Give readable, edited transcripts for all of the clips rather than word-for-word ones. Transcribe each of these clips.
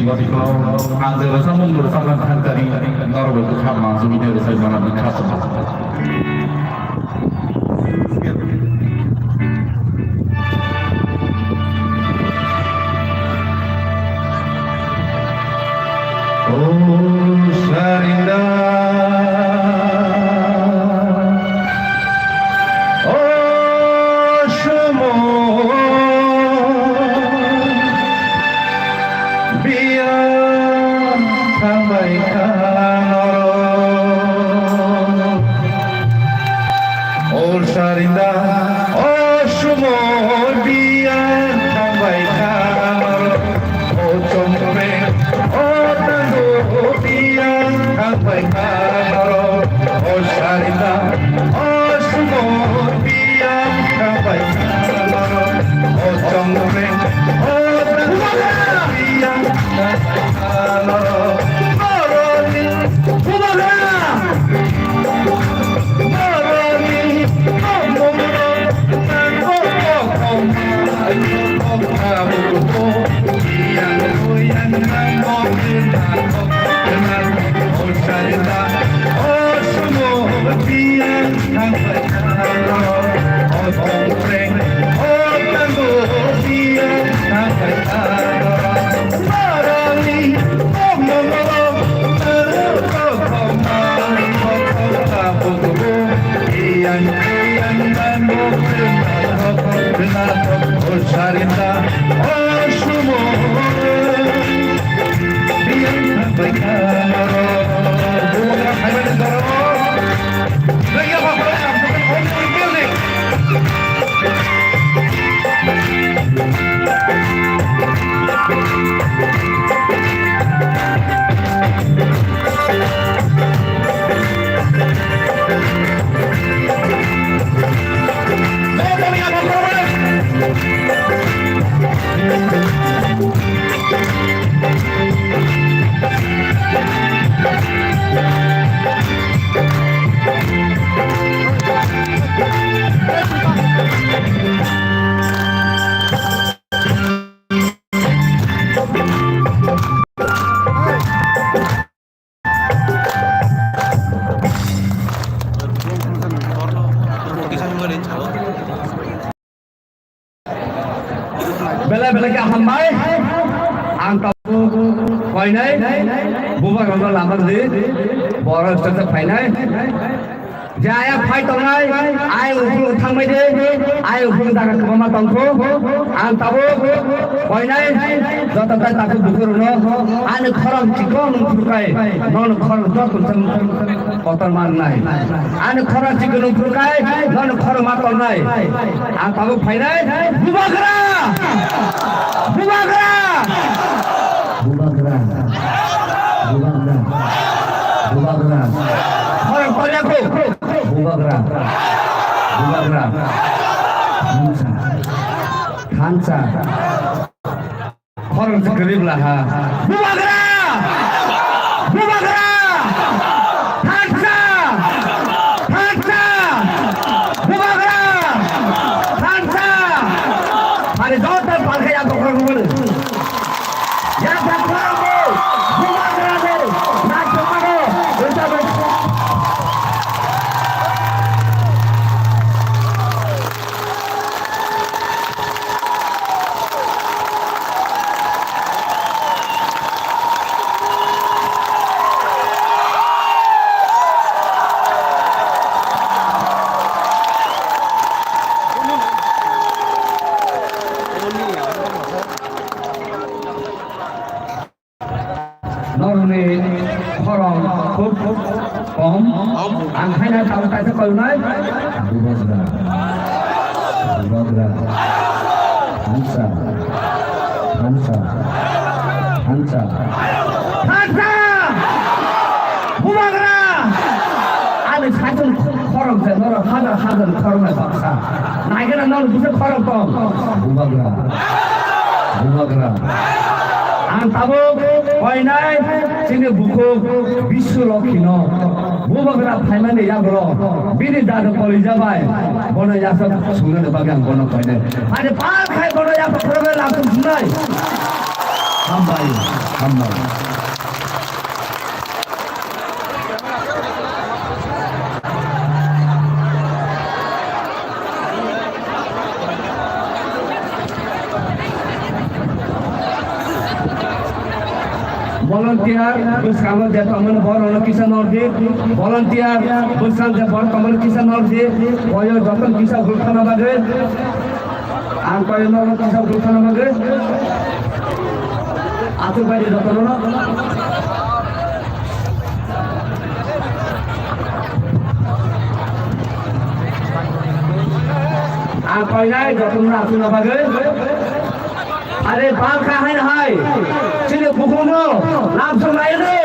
gotiko angger sa mundur sa kan kari norbe ko khama zumi de sa bana bi khasa oh sharinda Bela-bela ke hambai ang tabu koi nai buba ganda lamar di boros tata phai nai jaya phai tong nai ai upul thang mai de ai upul daga kama tongko ang tabu koi nai jota tai taku dukur no ane khoram chikon phurkai non khor jot thang kotor mar nai ane khoram chikon phurkai non khor mator nai ang tabu phai nai buba kara Bubagra! Bubagra! Bubagra! Bubagra! Orang Koreaku! Bubagra! Bubagra! Hansa! Hansa! Orang segerib lah ha! Bubagra! Bubagra! Hansa! Hansa! Bubagra! Hansa! Hari Zotan pakai yang kau kerumul. Yang tak kerumul, bukan kerana nak cuma untuk ang kaya tahu tahu kalau naik, Bubagra, Bubagra, Hansa, Hansa, Hansa, Hansa, Bubagra, ada satu korang saya orang hadar korang bangsa, naik kan orang bisa korang tom, Bubagra, Bubagra. Ang tabok, koi nai, sini buku bisu lokino, bubagra payman ni yang bro, bini dah koli jabai, bono yang sab sunnah bagian bono koi nai, ada par kai bono yang program langsung sunai, হামবাই volunteer bersama teman orang kisah Nordic volunteer bersama teman kisah Nordic koyo যখন kisah gulkhana bage আর koyo orang kisah gulkhana bage আতো বাইরে যখন না আর koyo নাই যখন না আতো না bage আরে বাল খায় না হয় ছেলে বুকুনো নাম শোনায় রে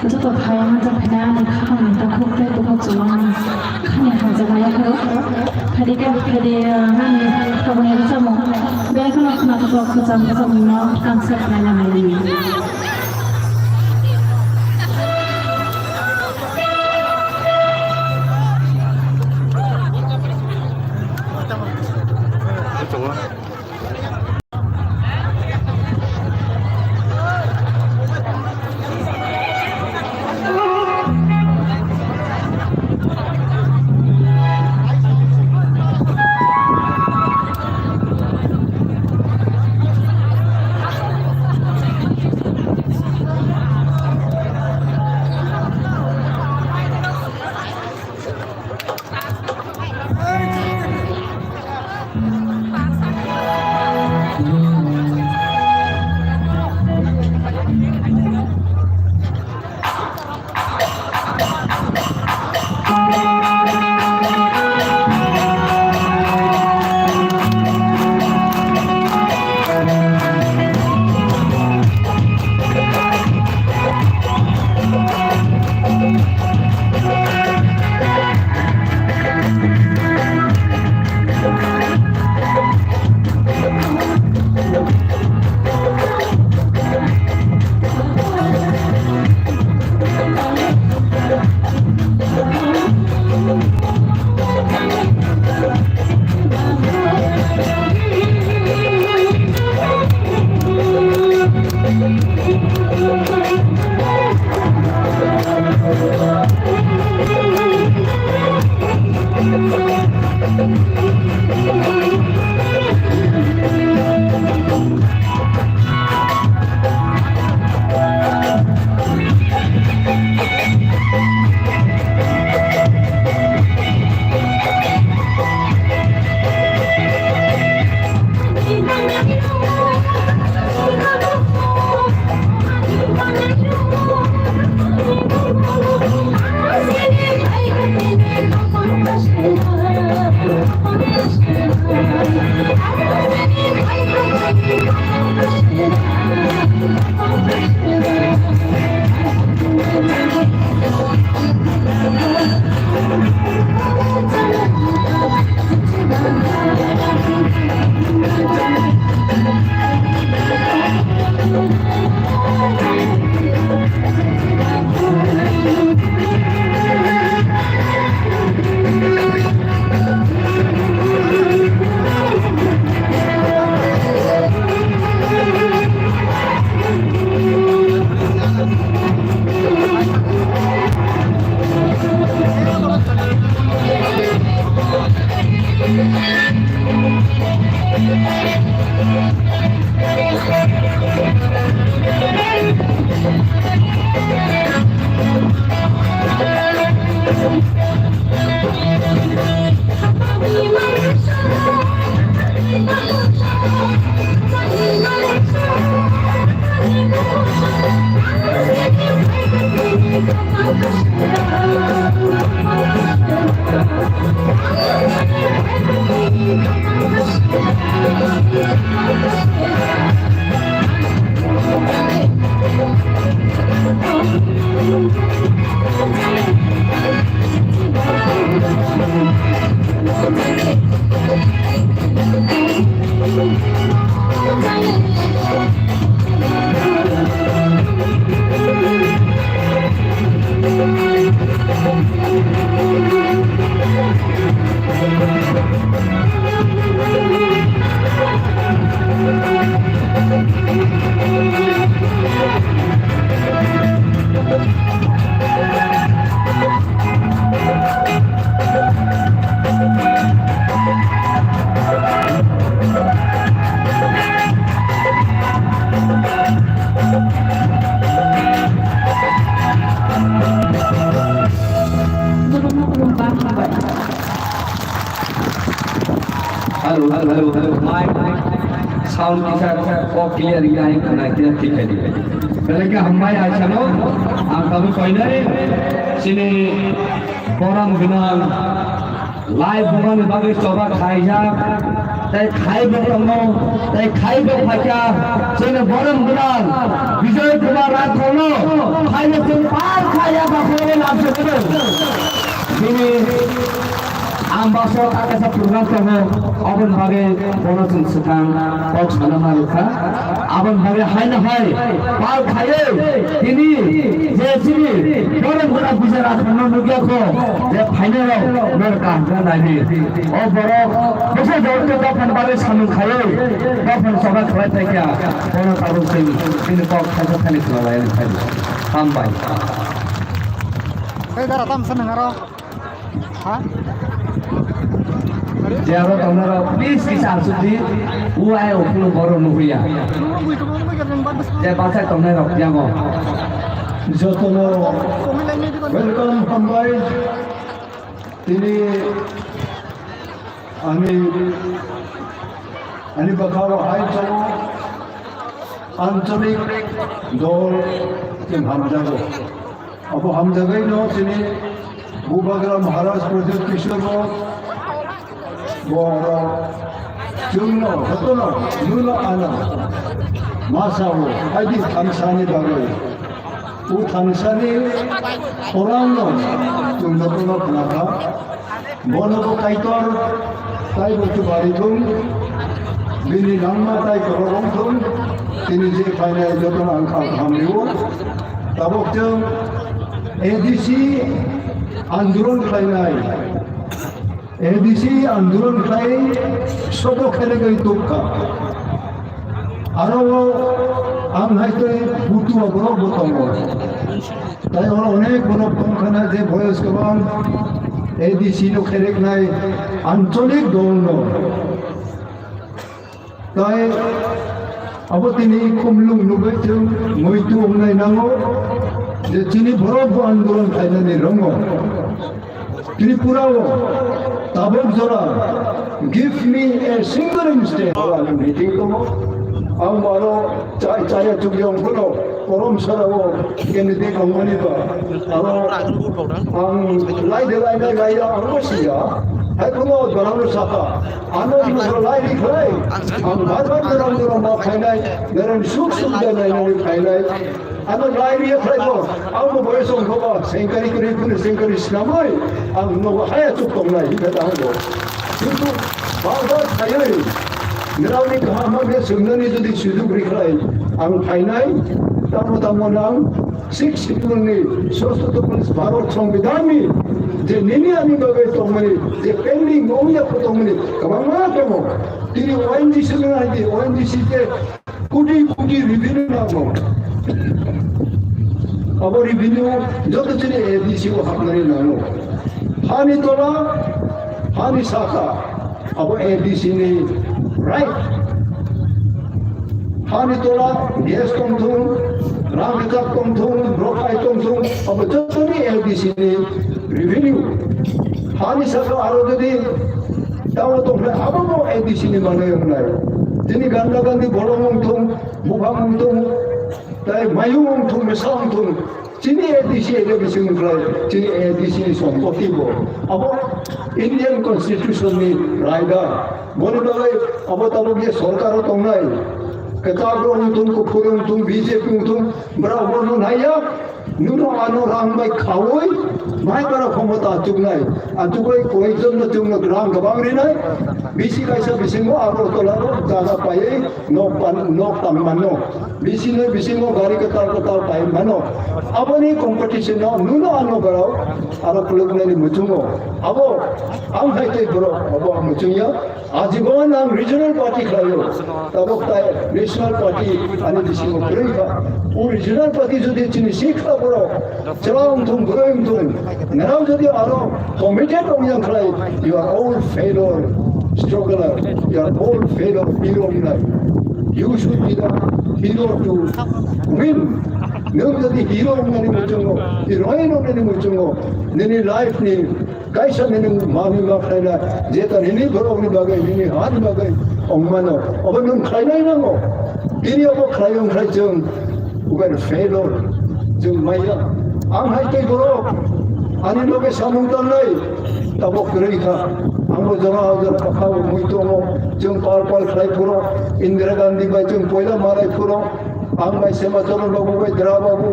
这个太阳在拍那里看，但空对不够足啊！看你好在哪里去？拍的个拍的那里，他们也在忙。别个那那个可咱们怎么样？刚才来了没有？走啊！ Halo, mic, sound kita kok clear ya, karena kita tidak di. Mereka hambai aja no, kami koinai sini orang kenal live bukan bagi coba kaya, tapi kaya bertemu, tapi kaya berbaca, sini orang kenal, bisa coba rakono, kaya sempat kaya bahagia langsung terus. Sini ambassador ada satu program kamu, abang bagi bonus sekarang, kau mana maluka, abang bagi hai, pal kaya, ini, sini, orang orang bicara tentang dunia ko, dia final mereka kan lagi, oh borok, besar jauh ke depan bagi sanung kaya, depan sobat kaya tanya, bonus abang ini kau kaya kaya kelelayan kaya, tambah. Darah tam seneng aro, hah? Jauh kamera, please kisah sudi, uai okulu baru nuhia. Jadi pasal kamera jangan. Jotono, welcome hambai. Ini, ani bakawa hai chalo, ancholik dol tim hamjago. Apo hamjagai no sini, Bubagra Maharaj Project Kishoro. Boro, Jumno, Hotono, Nuno Ana, Masawo, Adi Tansani Bagay, Tansani, Orano, Jumno Punaka, Bono Kaitor, Taibo Tubaritum, Bini Nama Tai Korongtum, Tiniji Final Joton Anka Hamliwo, Taboktum, ADC, Andron Kainai. ADC आंदोलन खाई सोतो खेले गई तुक्का आरो आम है तो बुतु अबरो बुतंगो ताई और अनेक बनो पंखना जे भयस के बाद ADC नो खेले गई आंचलिक दोनो ताई अब तिनी खुमलुंग नुबेचुं मोइतु हमनाय नांगो जे तिनी बरो आंदोलन खाइनानै रंगो त्रिपुराओ tabok zora, give me a single instance. I'm meeting tomo. Ang maro caya tugyong puno, korom sarawo, kennedy kongani pa. Ang lay ang Russia. Ay puno dorang saka. Ano yung lay diklay? Ang bagat dorang ma kainay, meron suksum danay na kainay. Ano lay niya kayo? Ang mabayasong ko ba? Sengkari kurikun, sengkari sinamay. Ang nawahaya tukong na hikatahan ko. Ito, bagat kayo'y. Nirawin ka hamagya sumnani যদি সুযোগ রেখায় ang kainay, tamo-tamo lang, 6 ni Sosto Pulis Bharat Sangvidhani, যে নিনি আমি বাগে তমনি যে pending ওইয়া তমনি কামামা তমো তিনি ONGC তে আইদি ONGC তে কোটি রিভিউ নামো আবার রিভিউ যত চলে এডিসি ও হামনারি নামো হানি তোলা হানি সাকা আবার এডিসি নি রাইট হানি তোলা গ্যাস কমথুন রামকাপ কমথুন ব্রোকাই কমথুন আবার যত নি এডিসি নি রিভিউ হানি সাকা আরো যদি তাও তো আবারও এডিসি নি মানে নাই যিনি গান্ধা গান্ধী বড় মংথুন মুভা মংথুন তাই মায়ু মংথুন মেসামথুন যিনি এডিসি এডিসি মুখলাই যিনি এডিসি সম্পত্তি বো আবার ইন্ডিয়ান কনস্টিটিউশন নি রায়দার বলে বলে অবতারকে সরকারও তো নাই কেতাবো মংথুন কুফুর মংথুন বিজেপি মংথুন বড় বড় Naiya nuno ano rang bai khawoi mai kara khomota chugnai atugoi koizon na chungna rang gabang rinai bisi kaisa bisingo aro tolaro jada pai no tam mano bisingo gari katar pai mano aboni competition no nuno ano garau aro klugnani muchungo abo ang haite bro abo muchungya आजीवन हम regional party खायो तब national party आने दिशा में करेगा वो regional party जो देती सीखता पड़ो चलाऊं तुम करें तुम नराव जो दिया आरो कमिटेड हो जान खाए you are all failure struggler you are all failure hero in life you should be the hero to win नम जदि hero होने मुझको heroine होने मुझको ननी life ने कैसा ननी मामी बाप खाना जेता ननी बरोबरी बागे ननी हाथ बागे अम्मानो अब नम खाना ही ना हो इन्हीं अब खायों खाई जंग उगर failure जंग माया आम हाई के बरो आने लोगे सामुंतर नहीं तब करें का हम जरा पकाओ मुइतो मो जंग पाल खाई पुरो इंदिरा गांधी बाई जंग पहला माराई पुरो आम बाई सेवा चलो लोगों बाई दरा बाबू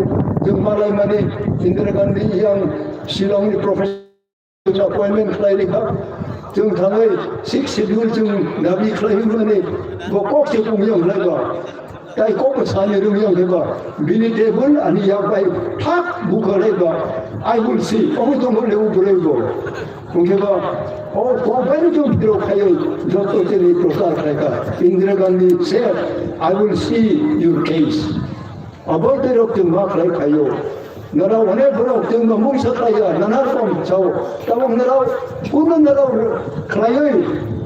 जंग माराई माने Indira Gandhi yang Shillong professor appointment खाई लिखा जंग थांगे 6 शेड्यूल जंग नबी खाई माने बकोक से पुंgyong लाइबा ताई कोक साने रुंgyong लेबा बिनी टेबल अनि या बाई ठाक बुखा लेबा I will see ओहो तो मोले उबरेगो उनकेबा ओ कोबेन जो बिरो खायो जो तो चली प्रचार करेगा Indira Gandhi said I will see your case अब तेरे तुम माफ नहीं खायो नरा उन्हें बरो तुम मुंह से खाया नना कम चाहो तब नरा पूर्ण नरा खायो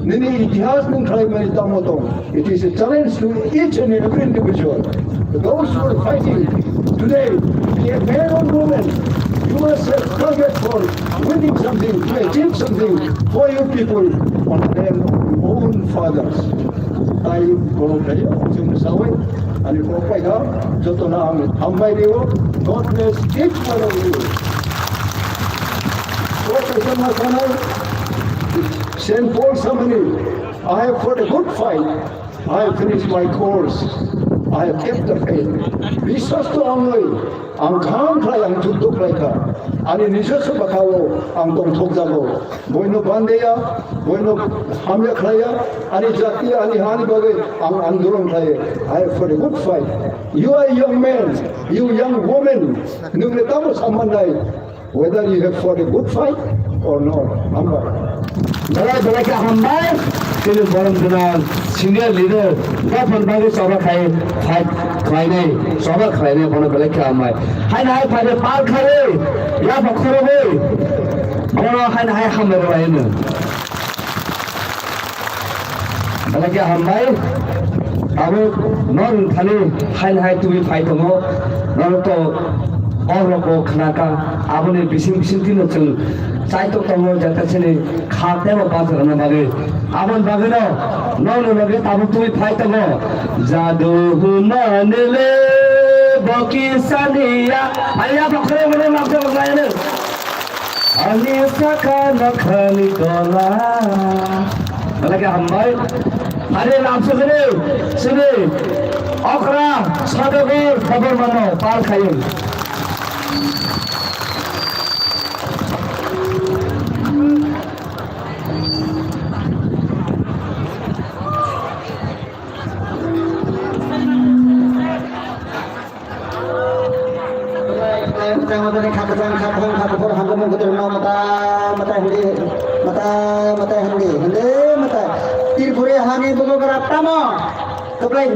ननी इतिहास में खाई में तामो तो it is a challenge to each and every individual those who are fighting today be a man or woman you must have target for winning something to achieve something for your people on their own fathers I go kayo jung sawe ani ko pai ga joto na am bai dio God bless each one of you so sama sana Saint Paul Samani I have fought a good fight I have finished my course I have kept the faith বিশ্বাস তো আমই আম খাম খাই আম যুদ্ধ খাইকা আনি নিজস্ব বাখাও আম দম ঠক যাবো বইন বান্দেয়া বইন হামলা খাইয়া আনি জাতি আনি হানি বাগে আম আন্দোলন খাই I have fought a good fight you are a young man you young woman নুলে তামো সম্মান নাই whether you have fought a good fight or not আমরা जरा क्या हम भाई तेरे बरम जना सीनियर लीडर क्या फंडागे सबक खाए खाए नहीं सबक खाए नहीं बने बले क्या हम हाय ना हाय फादे पाल खाए या बखरो बे बनो हाय ना हाय हम मेरे भाई ने बले क्या हम भाई अब नॉन खाली हाय ना हाय तू भी फाइट हो नॉन तो और को खाना का आपने बिसिंग तीन चल चाय तो तमो जाता चले खाते वो बात करना बागे आपन बागे ना नॉन लगे तब तू भी फाइट हो जादू मानले बाकी सानिया अरे आप खरे बने मारते बगाए ने अली सका नखली डोला लगे हम भाई अरे नाम से सुने अखरा सदगोर खबर मानो पाल खाइए त्रिपुरे हानि बगरा तमो कबलाई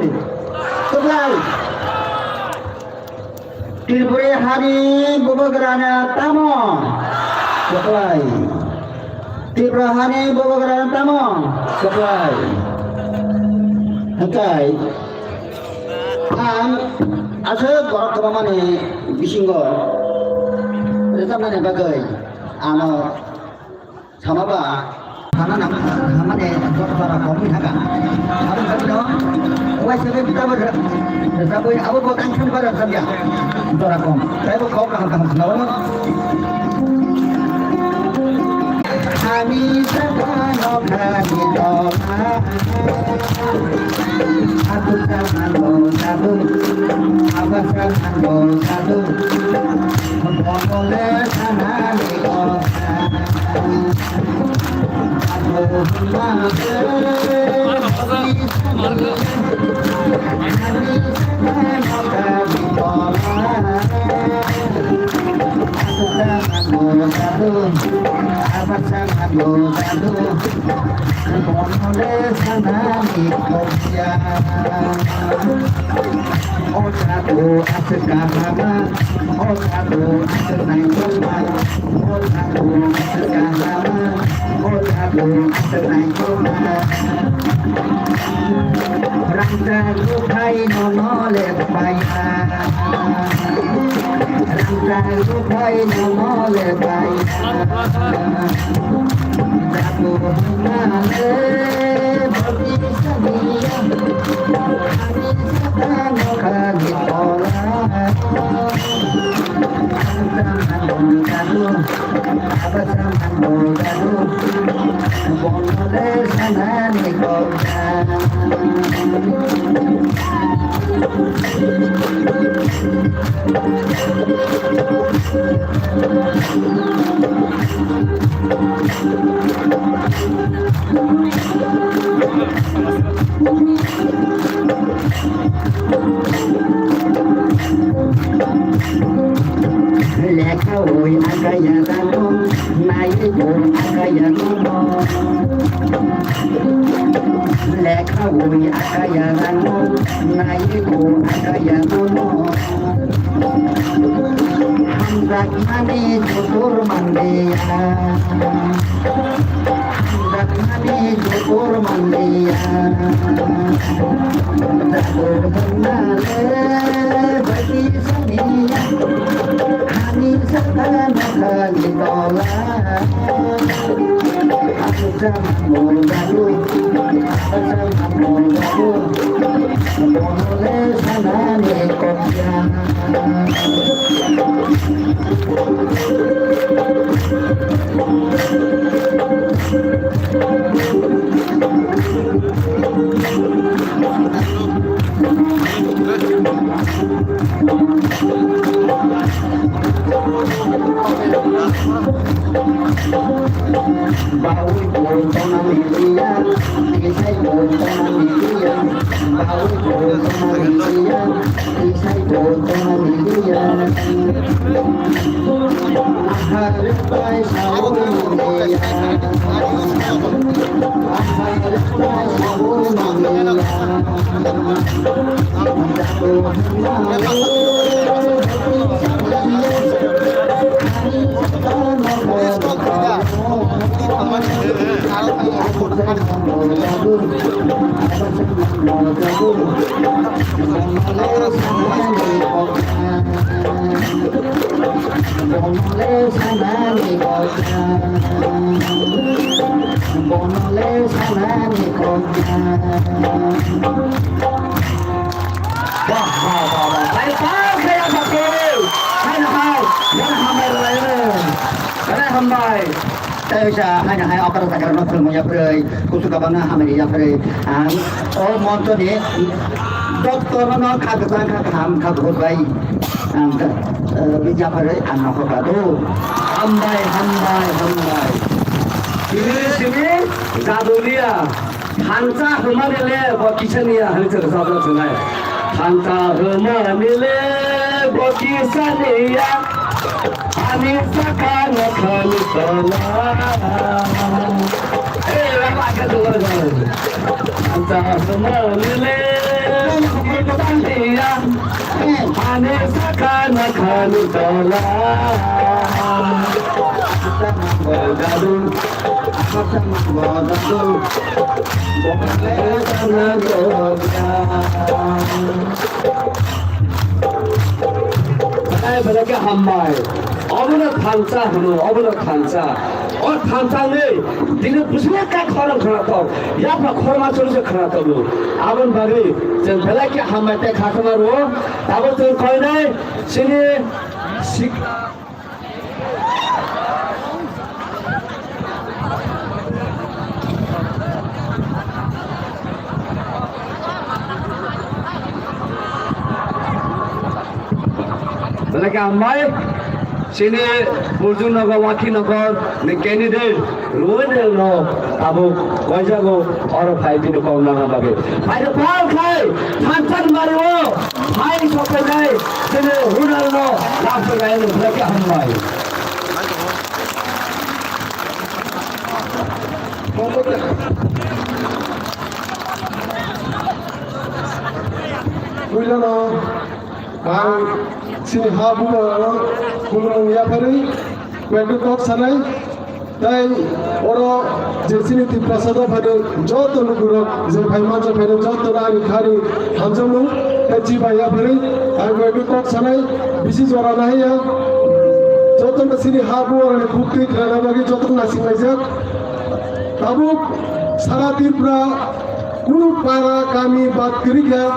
त्रिपुरे हानि बगरा तमो कबलाई त्रिपुरा हानि बगरा तमो कबलाई हकाई आम आसे बरक माने बिसिंगो रेजामाने बागै आनो सामाबा खाना नाम हमारे जरा कमी थाका आरो कबिनो ओइ सेबे बिताबो रेजाबै आबो बकांसन बारा साबिया जरा कम ताइबो खाव का नाव आमी सकानो खानि दमा aku kan mau satu, apa kan mau satu. বলে সানানি কথা আবার সানানো দাদু বলে সানানি কথা ও দাদু আছে কাহামা ও দাদু আছে নাই তোমা ও দাদু আছে কাহামা ও দাদু আছে নাই তোমা রাজা লুকাই নলে পাইয়া রাজা লুকাই নলে পাইয়া দাদু নালে ভবি সবিয়া আমি খালি তোলা দাদু আবার দাদু বলে সানানি কথা লেখা ওই আগায়া জানো নাই গো আগায়া জানো লেখা ওই আগায়া জানো নাই গো আগায়া জানো হামরা মানে জোর মানলিয়া হামরা মানে জোর মানলিয়া জোর বন্নালে বাকি সনিয়া আমি সাকানা খালি বলা aku sama modalu boleh sanane kopya bau botona media isai botona media bau botona media isai botona media ahar pai saur media ahar pai saur saya hanya opera karena filmnya beri khusus kabarnya Amerika beri oh montor ni doktor mana kagak kagak baik bija beri anak kado hambai sini zadulia hanca humane bokisania hanca sabla sunai hanca humane bokisania আমি সাকানা খালি তোলা এই রাখা দোলা আচ্ছা সমলে বান্দিয়া আমি সাকানা খালি তোলা দাদু দাদু বলে সানা গোয়া বেলাকে হাম্মায় অবনত খানসা হলো অবনত খানসা ও খানসা নেই দিনে বুঝলে কা খরম খানা তো ইয়াপা খরমা চলছে খানা তো আমন বাড়ি যে বেলাকে হাম্মাইতে খাতমার ও তারপর তো কয় নাই সিনে শিখলা বেলাকে হাম্মায় sini Burjun Nagar, Waki Nagar, the candidate, Ruin no, Abu, Wajago, or a fight in the Kaulanga Babe. By the Paul Kai, Tantan Mario, High Sokai, Sene, Hunano, Lafay, and Black Hamai. Wilano, ang sinihabu na Khumulwng yapari, kwento kok sanay, tay oro jesini TIPRA sada phade joto luguro je phaimancha phade joto rani khari hamjamu tachi ba yapari, ang kwento kok sanay, bisi jora nahi ya, joto na sinihabu oro bukti khana bagi joto na singaijak, tabuk sara TIPRA kuno para kami bat kiriga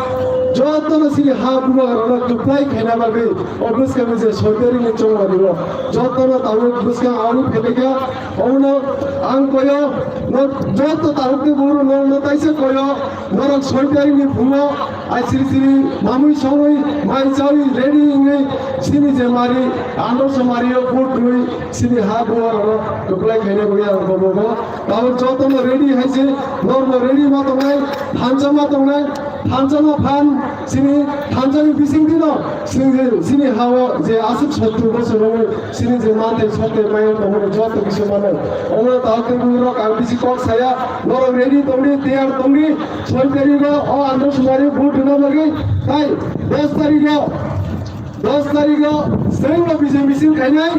joto na sini habu na tuplai khena bagi obus kami je soteri ni chong badibo joto na tawu buska alu phedega ono ang koyo no joto tawu ke buru no taise koyo noron soteri ni bhumo ai siri mamui somoi mai chawi ready ni sini je mari ando somario put lui sini habu na tuplai khena bagi ang bobo tawu joto na ready haise normo ready ma tongai hanjama tongai hanjama fan sini hanjami bising dino sini hawa je asuk sottu bosor sini je mate sotte mayo tomone joto kisu mane omra taake guro ka bisi kok saya noro ready tomni tiar tomni soiteri go o ando sumari vote na lagi tai 10 tarikh sengo bising khainai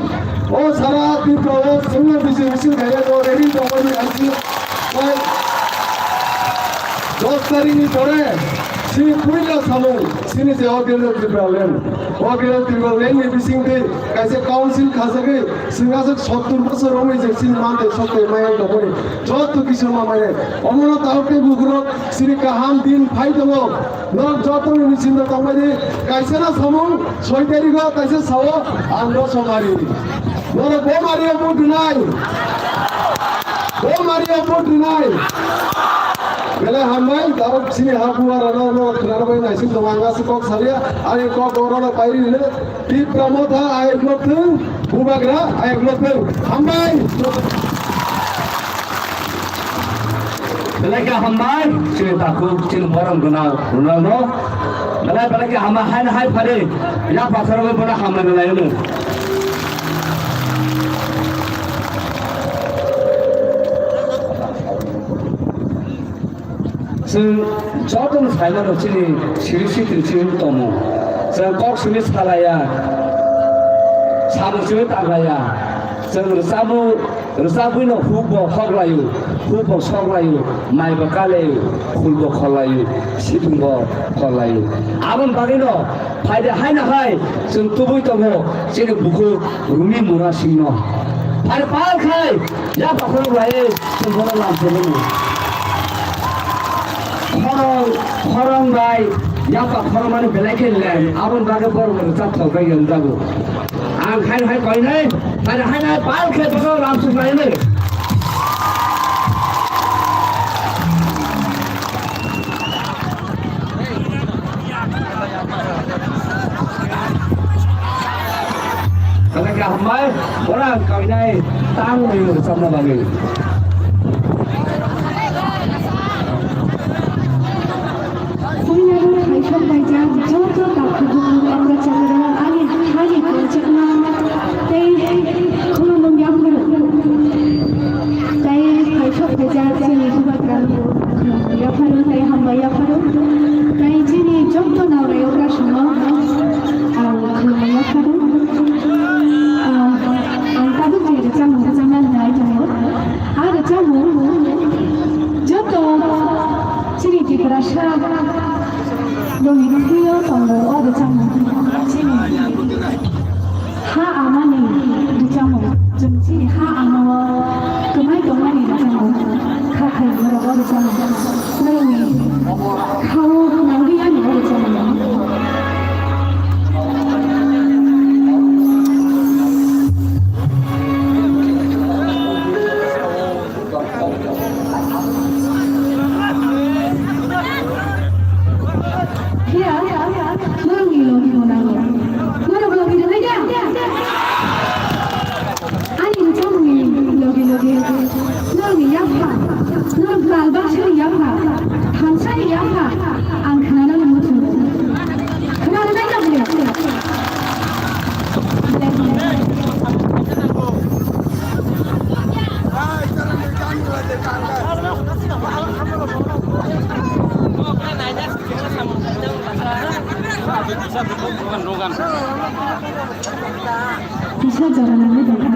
o sara TIPRA o sengo bising khainai o ready tomoni asi tai 10 tarikh ni pore sini puila samung sini je ogelo problem ni bising de kaise council khasage singasuk 70 বছর হয়ে যে sini mante sotte mayan dobore joto kisu ma mane omona taoke bugro sini kaham din phai debo no joto ni sinda tamade kaise na samung soiteri go kaise sawo ando somari noro bo mario put nai Bela hamai darab sini habu arana no kharbai naisin domanga sikok saria ani kok orona pairi le TIPRA MOTHA ai gloteng bubagra ai gloteng hamai Bela ka hamai sini takuk sini borong guna no bela ka hama hai phare ya pasar me bana hamai na yunu joto saila no chini sirisi tin tomo kok sini salaya sabu sini tagaya rusabu no hubo soglayu mai bakalayu hulbo kholayu situmbo kholayu abon bagino faide haina hai sung tubui tomo chini buku rumi mura singno ar pal khai ya pakoro lai sung bola lam chelu Khorong bai yapa khoromani belake len abon bage bor chat thokai yam jago ang hai koi nai hai pal khe to ram su nai ne kana ka hamai orang koi nai tang ni samna bage bisa jalanannya dengan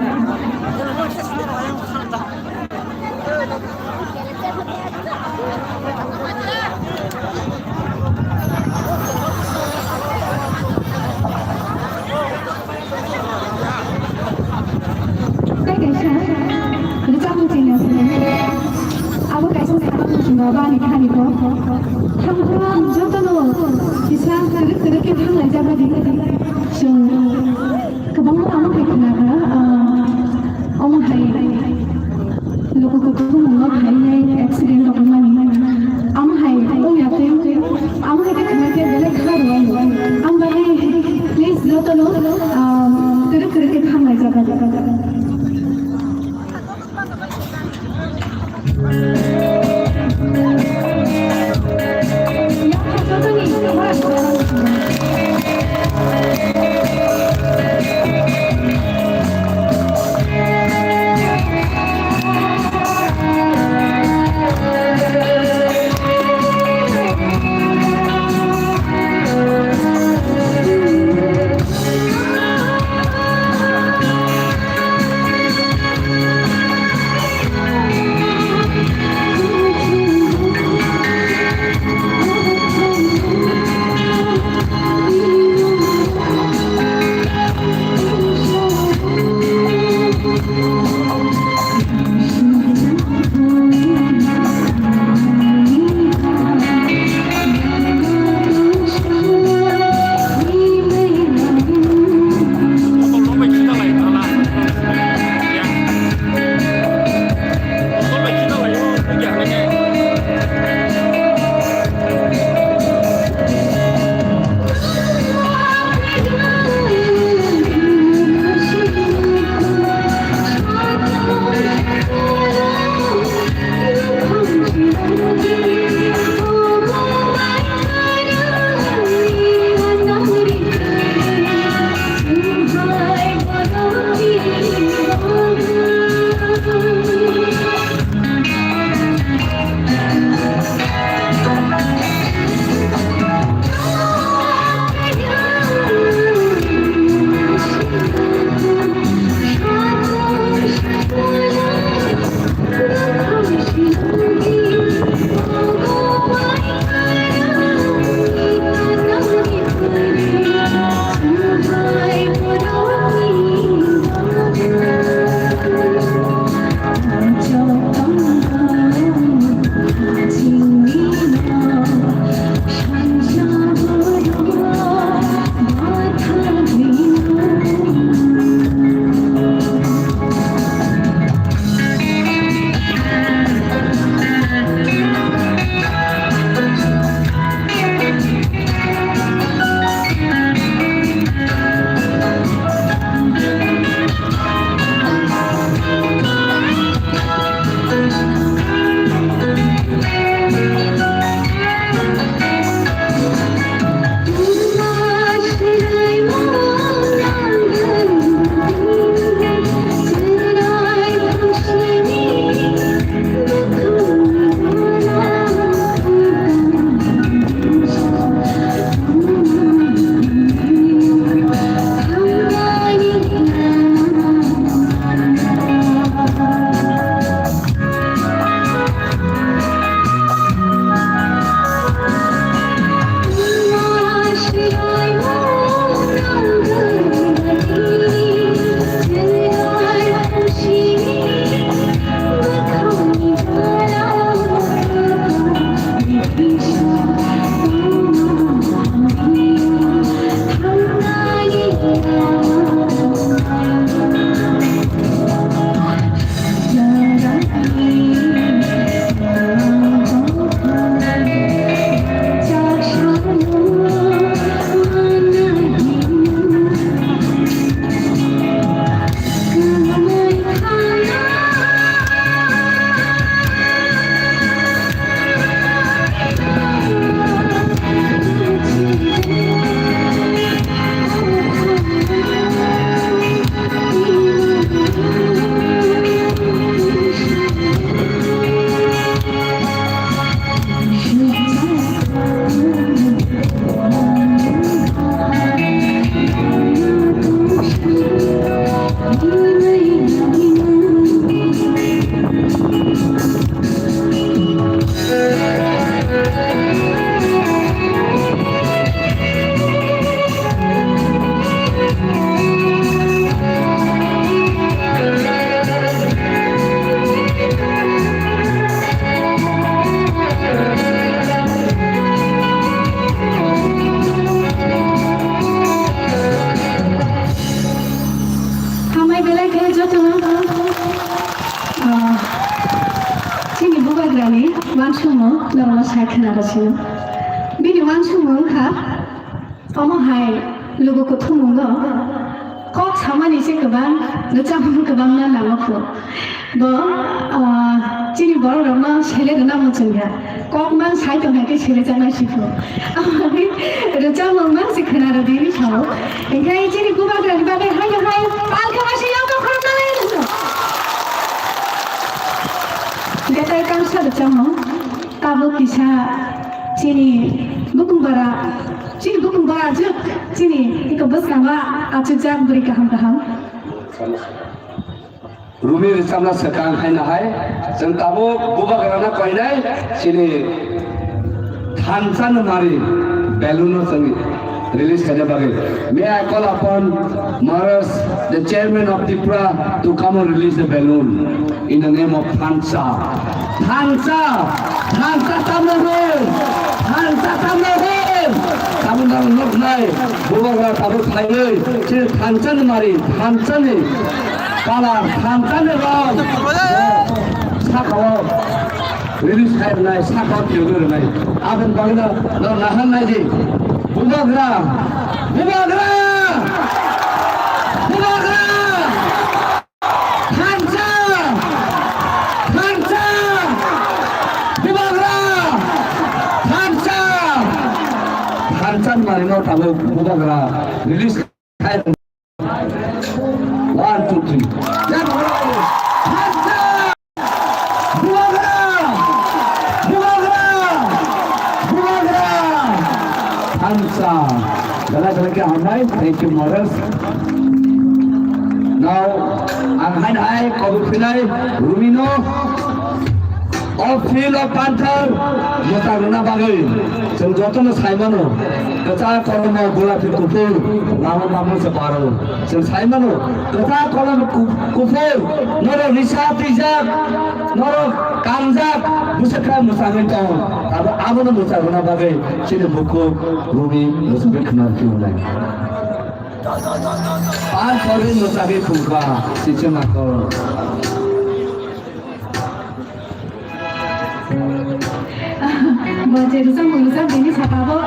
Aku kasih saran juga nih kan itu. Kamu jodoh bisa terus kita belajar lagi. So, kebangun kamu kenapa? Om hai, logo mau hai accident atau mana? Om hai, ya tuh, om hai kenapa dia balik keluar? Om hai, please jodoh terus kita belajar lagi. Ya, contohnya, saya खोनागासिनो बिनि मानसुमों खा अमहाय लोगोखौ थुमुंगो kok sama ni sih kebang, lucam kebang na nama ko, bo ciri baru ramah sele dana macam ya, kok mang saya tu nak sele jangan sih ko, lucam mang sih kena ada diri sao, engkau ciri gua bagai bagai hai, pal kau masih yang kau kerana lain tu, kita ikan sah lucam mang, kamu kisah ciri bukan bara. Ciri bukan baju, ciri itu bos nama acu jak beri kaham. Rumi risamna sekarang hai na hai, sentamu buka kerana kau ini, ciri thansan mari balloon sangi release kerja bagi. May I call upon Maras, the chairman of TIPRA, to come and release the balloon in the name of Thansa. Thansa tamuhul, Thansa tamuhul. Kamu dah nak naik, bukan kerana kamu kaya, ciri thansan mari, thansan ni, kalau thansan ni ram, sakau, release kaya naik, sakau tiada naik. Aben bagaimana, lo nahan naik je, bukan kerana, thansa, Thansan mari no tahu buka kerana release kaya 1, 2, 3. Thansa. Jalan-jalan ke Hanai, thank you Morris. Now, ang Hanai, KOKPIN, Rumino, Field of Panther, MOTHA guna bagai. Jeng joto na Saimano, kata kalau mau bola di kufur, lama separuh. Jeng Saimano, kata kalau kufur, noro risap tijak, noro kamjak, busakkan musangin tahun. Tapi amun MOTHA guna bagai, sini buku Rumi musibik kenal kiulai. Pan korin musabik buka, sisi makor. Baca rusam mengusap ini siapa bo?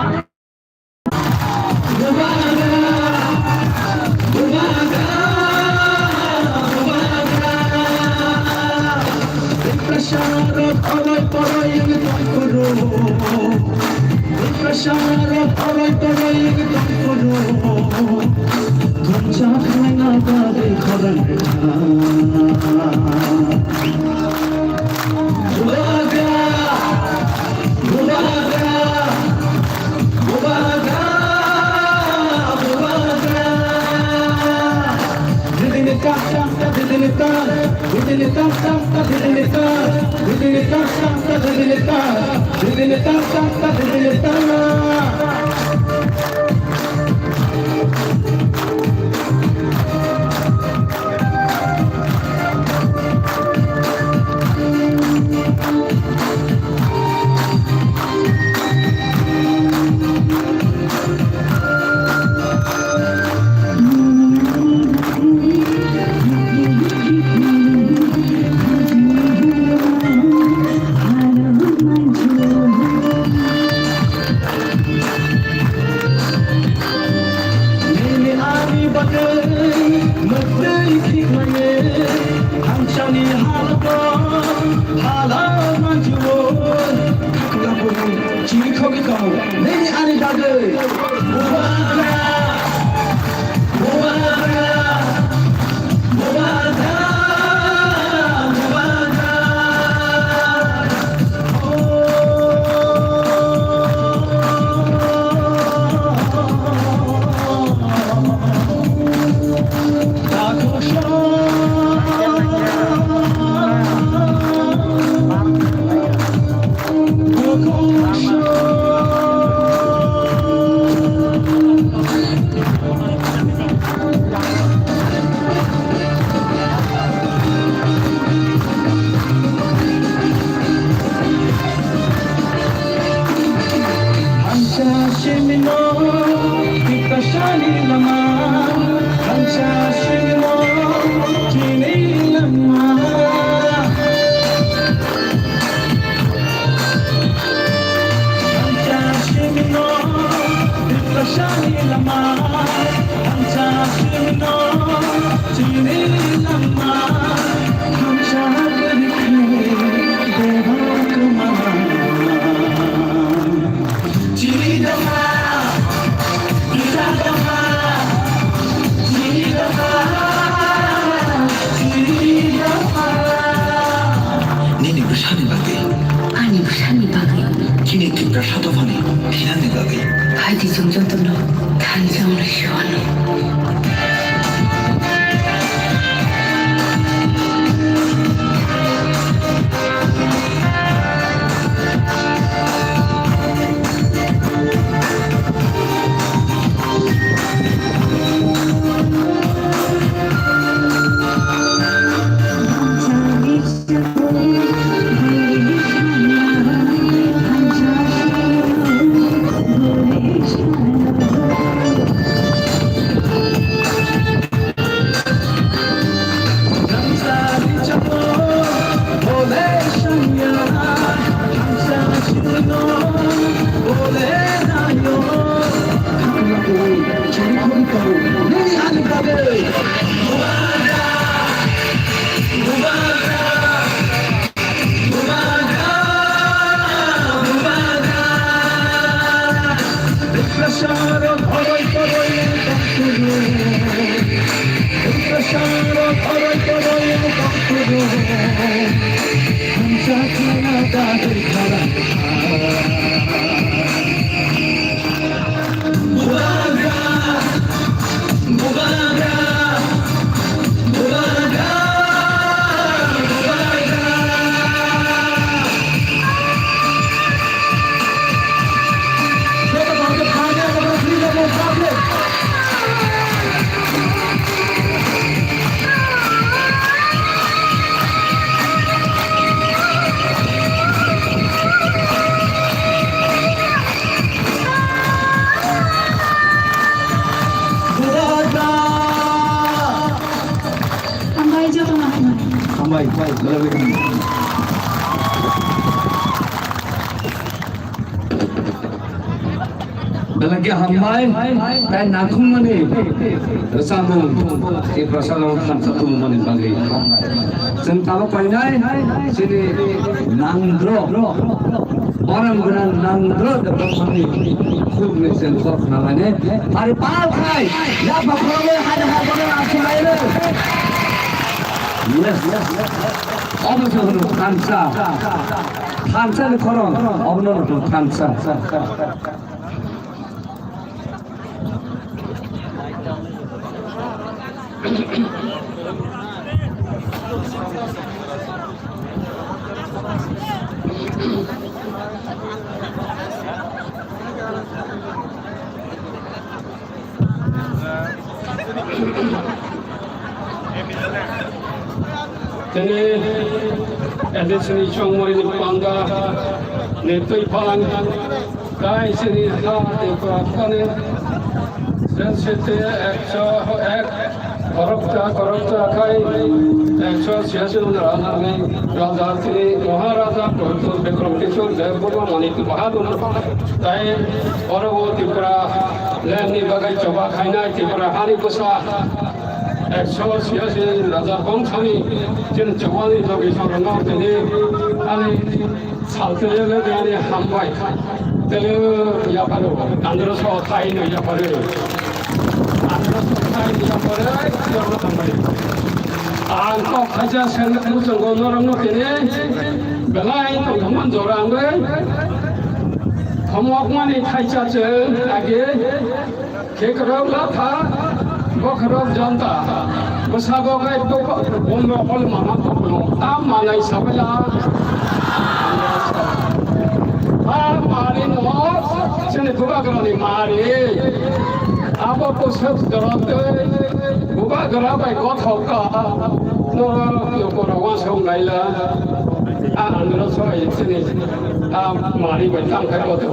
사람으로 탄생을 희원해. Belagi hamai dan nakung mani resambung di prasaran satu mani bagi sentalo painai sini nangdro orang benar nangdro dapat mani khub ni sentor namanya hari pal kai ya bakrole hari hari akhir yes apa sih kansa ni koron apa nama kansa Jadi, ada seni congmori ni pangga, netoi palang, kai seni dah diperhatikan ni, sensite korupta kai, siasat orang ni, raja ni, maharaja, koruptor, bekoruptisor, jayapura, manitu bahadur, kai orang वो TRIPURA land ni bagai coba kaina TRIPURA hari besar. siasi raja bangsa ni jen jawani lagi seorang orang ini ani salte le ni hambai tele ya baru andro so thai ni ya baru andro so thai ni ya baru jorno hambai angko khaja sen tu janggo orang no ini belai tu kaman jorang be hamok mani thai cha che age kekrau la tha Bokrok janta, bersama kau itu bondo kol mana bondo, tam mana isabela, mari no, sini buka kerani mari, apa pusat kerante, buka kerapa ikut hoka, no yukurawan sungai lah, anu soal sini, mari betang kau tu,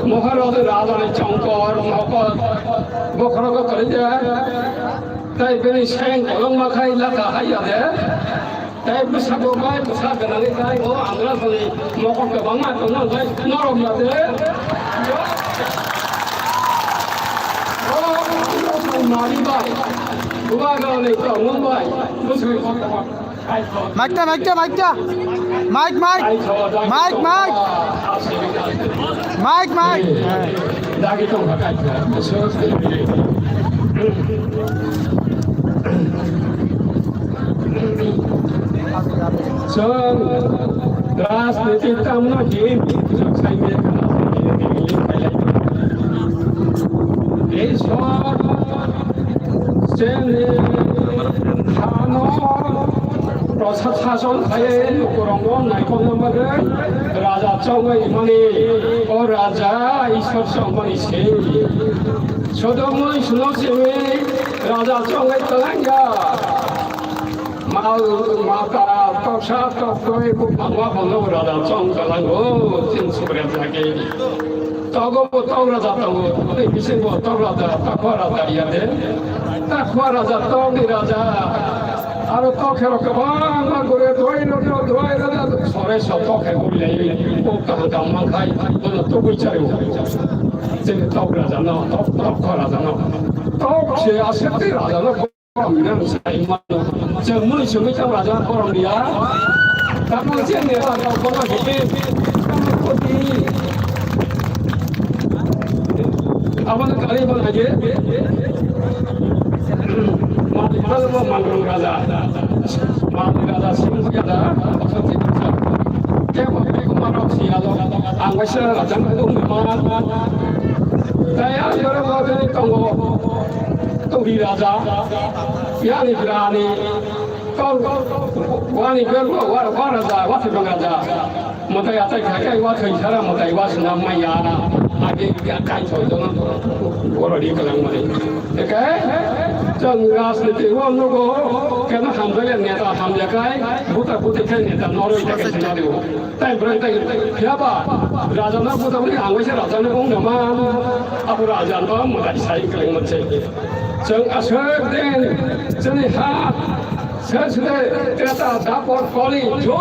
muka roda rada ni cangkor, muka bokrok kerja. Tapi beri sayang orang makai laka ayah deh. Tapi besar bokai besar kenali kai oh anggaran kali mokok kebangan tu nang kai norom deh. Oh mari bay, bukan kalau ni kau mumbai, musuh kau. Mic. Lagi tu pakai. So, gas nanti tamu lagi, saya ni ঈশ্বর শ্রেণী খানো প্রসাদ শাসন খায়ে লোকরঙ্গ নাইকনবারে রাজা চঙ্গই মানে ও রাজা ঈশ্বর সম্মানী সে সদমই শুনছিমি রাজা চঙ্গই তলাঙ্গা মাতা তসা তত্ত্বই ভাঙা ভালো রাজা চং তলাঙ্গো চিন সুপ্রিয়া থাকে তগো তগ রাজা তগো বিশেষ তগ রাজা তাকুয়া রাজা ইয়াদে তাকুয়া রাজা তগি রাজা আর তখে গোবাং করে ধোয়াই রাজা সরে সব তখে করলে ও কাহা দাম খাই তো বিচারে যে তগ রাজা না তখ রাজা না তখ সে আসে রাজা না 그냥 사이만 저 문이 정말 라자 거랍니다. 다만 제 내가 거나 이게 어디 아무나 가리고 나게 마디하고 만그런 가자 마디가다 심하다 어떻게 진짜 깨고 그리고 말없이야도 안 가셔 가장 동만 다야 여러분들이 동고 우리 라자 야니 브라니 와니 별거 와라자 와트병가자 못하야 가까이 와서 이 사람 못하이 와서 남마야 아게 가까이 저도는 고러리 그냥 말이 그러니까 정가스 때원노고 걔는 함자가 내다 함자가이 부터 내다 너로 이렇게 생각하고 তাই বলে তাই ফিরাবা রাজানা বুঝা বলে আঙ্গুইছে রাজানা ওংনামা আবু রাজানা মোদাই সাইকেল মচ্ছে जों आसोदेन जोंनि हा सोरसोदे तेता दापर कलि जो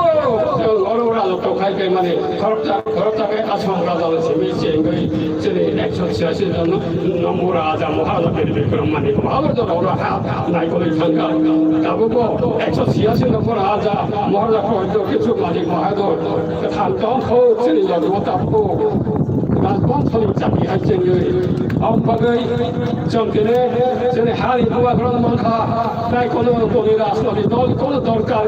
जों अरौ राजा तखायखै माने खरबजाखै आसाम राजानो सिमि जेंगै जोंनि 186 जन नम्बर राजा महाराजा बेरबिक्रम माने महाराज अरौ हा नायगलै थांगा दाबो 186 नम्बर राजा महाराजा खयद किछु माने महादर थांतखौ जोंनि जगो दाबो 난ponsol이 잡기 할증이 엄박의 정권에 전에 하리 부가 그런 만카 나이 거는 돈이라 소리 너 거는 돌까